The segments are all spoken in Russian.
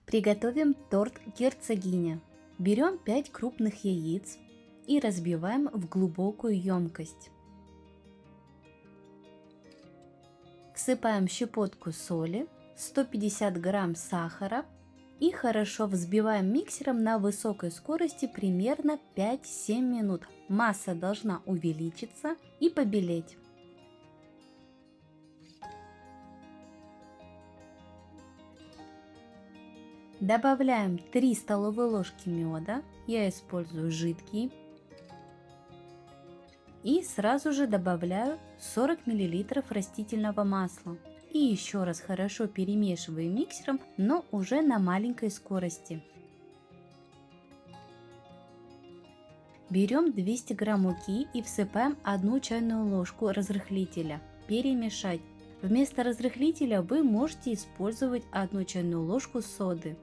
Приготовим торт герцогиня. Берем 5 крупных яиц и разбиваем в глубокую емкость. Всыпаем щепотку соли, 150 грамм сахара и хорошо взбиваем миксером на высокой скорости примерно 5-7 минут. Масса должна увеличиться и побелеть. Добавляем 3 столовые ложки меда, я использую жидкий. И сразу же добавляю 40 мл растительного масла. И еще раз хорошо перемешиваю миксером, но уже на маленькой скорости. Берем 200 грамм муки и всыпаем 1 чайную ложку разрыхлителя. Перемешать. Вместо разрыхлителя вы можете использовать 1 чайную ложку соды.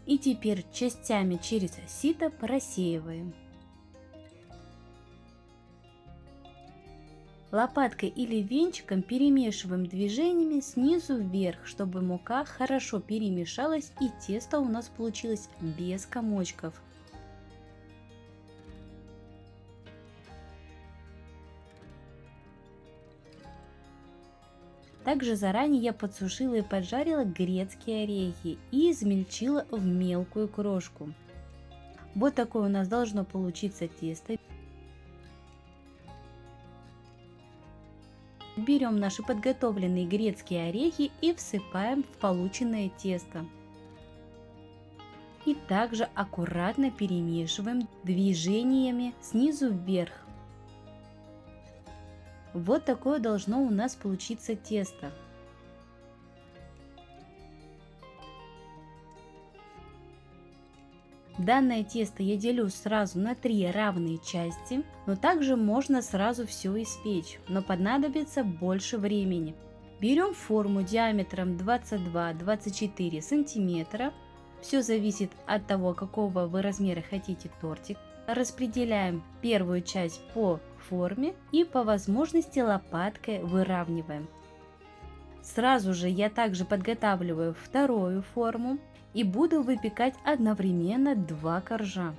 И теперь частями через сито просеиваем. Лопаткой или венчиком перемешиваем движениями снизу вверх, чтобы мука хорошо перемешалась и тесто у нас получилось без комочков. Также заранее я подсушила и поджарила грецкие орехи и измельчила в мелкую крошку. Вот такое у нас должно получиться тесто. Берем наши подготовленные грецкие орехи и всыпаем в полученное тесто. И также аккуратно перемешиваем движениями снизу вверх. Вот такое должно у нас получиться тесто. Данное тесто я делю сразу на 3 равные части, но также можно сразу все испечь, но понадобится больше времени. Берем форму диаметром 22-24 сантиметра. Все зависит от того, какого вы размера хотите тортик. Распределяем первую часть по форме и по возможности лопаткой выравниваем. Сразу же я также подготавливаю вторую форму и буду выпекать одновременно 2 коржа.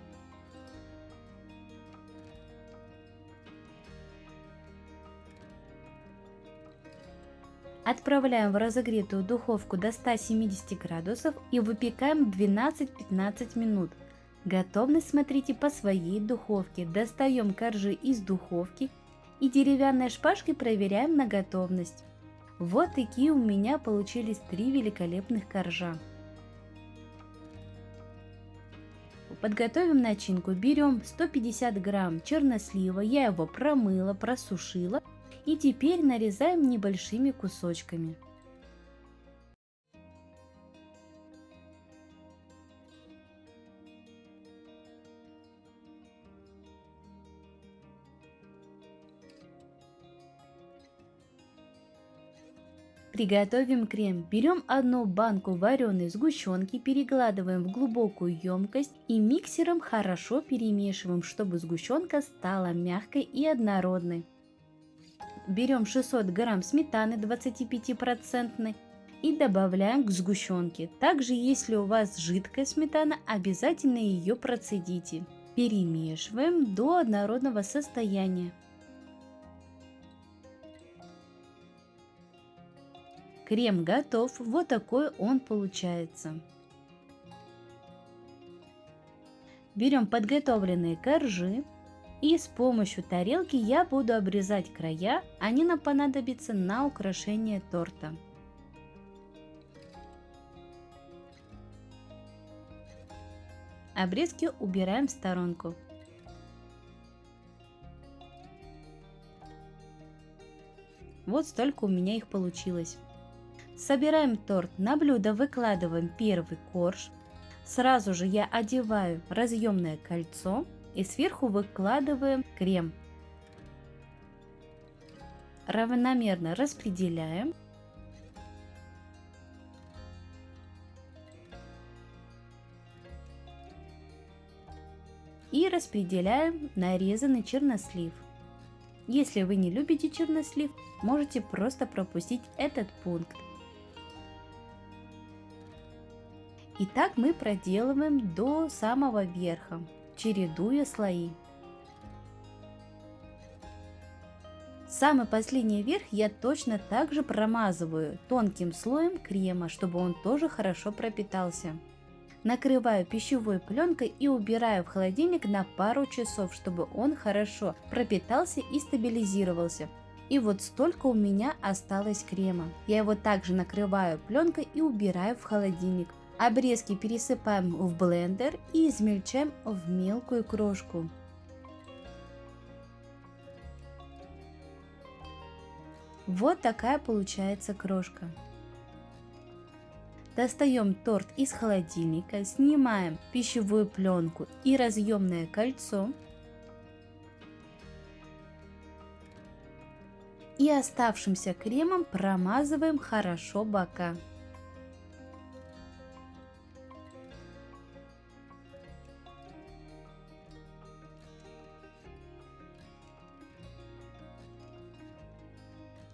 Отправляем в разогретую духовку до 170 градусов и выпекаем 12-15 минут. Готовность смотрите по своей духовке. Достаем коржи из духовки и деревянной шпажкой проверяем на готовность. Вот такие у меня получились 3 великолепных коржа. Подготовим начинку. Берем 150 грамм чернослива, я его промыла, просушила и теперь нарезаем небольшими кусочками. Приготовим крем. Берем 1 банку вареной сгущенки, перекладываем в глубокую емкость и миксером хорошо перемешиваем, чтобы сгущенка стала мягкой и однородной. Берем 600 грамм сметаны 25% и добавляем к сгущенке. Также, если у вас жидкая сметана, обязательно ее процедите. Перемешиваем до однородного состояния. Крем готов, вот такой он получается. Берем подготовленные коржи и с помощью тарелки я буду обрезать края, они нам понадобятся на украшение торта. Обрезки убираем в сторонку. Вот столько у меня их получилось. Собираем торт на блюдо, выкладываем первый корж. Сразу же я одеваю разъемное кольцо и сверху выкладываем крем. Равномерно распределяем. И распределяем нарезанный чернослив. Если вы не любите чернослив, можете просто пропустить этот пункт. И так мы проделываем до самого верха, чередуя слои. Самый последний верх я точно так же промазываю тонким слоем крема, чтобы он тоже хорошо пропитался. Накрываю пищевой пленкой и убираю в холодильник на пару часов, чтобы он хорошо пропитался и стабилизировался. И вот столько у меня осталось крема. Я его также накрываю пленкой и убираю в холодильник. Обрезки пересыпаем в блендер и измельчаем в мелкую крошку. Вот такая получается крошка. Достаем торт из холодильника, снимаем пищевую пленку и разъемное кольцо. И оставшимся кремом промазываем хорошо бока.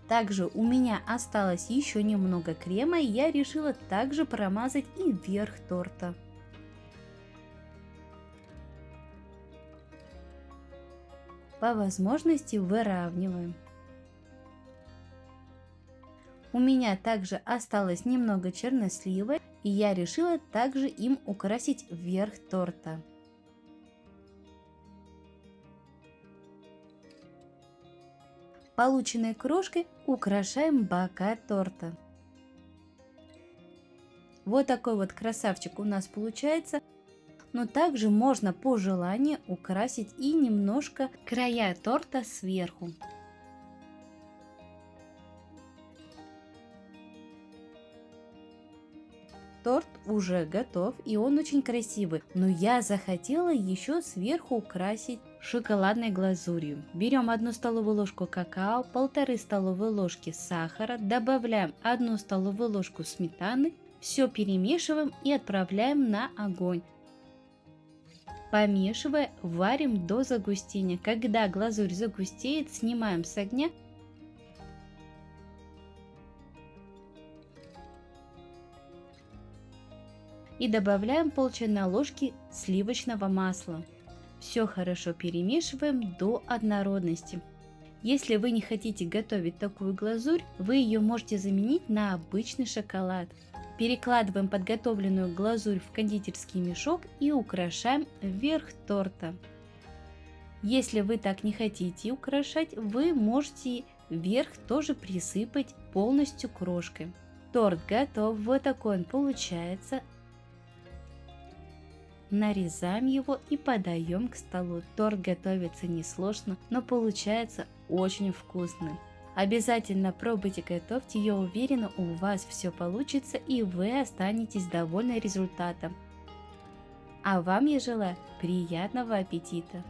Также у меня осталось еще немного крема, и я решила также промазать и верх торта. По возможности выравниваем. У меня также осталось немного чернослива, и я решила также им украсить верх торта. Полученной крошкой украшаем бока торта. Вот такой вот красавчик у нас получается. Но также можно по желанию украсить и немножко края торта сверху. Торт уже готов, и он очень красивый, но я захотела еще сверху украсить шоколадной глазурью. Берем 1 столовую ложку какао, 1,5 столовые ложки сахара, добавляем 1 столовую ложку сметаны, все перемешиваем и отправляем на огонь. Помешивая, варим до загустения. Когда глазурь загустеет, снимаем с огня. И добавляем пол чайной ложки сливочного масла. Все хорошо перемешиваем до однородности. Если вы не хотите готовить такую глазурь, вы ее можете заменить на обычный шоколад. Перекладываем подготовленную глазурь в кондитерский мешок и украшаем верх торта. Если вы так не хотите украшать, вы можете верх тоже присыпать полностью крошкой. Торт готов, вот такой он получается. Нарезаем его и подаем к столу. Торт готовится несложно, но получается очень вкусным. Обязательно пробуйте, готовьте, я уверена, у вас все получится и вы останетесь довольны результатом. А вам я желаю приятного аппетита!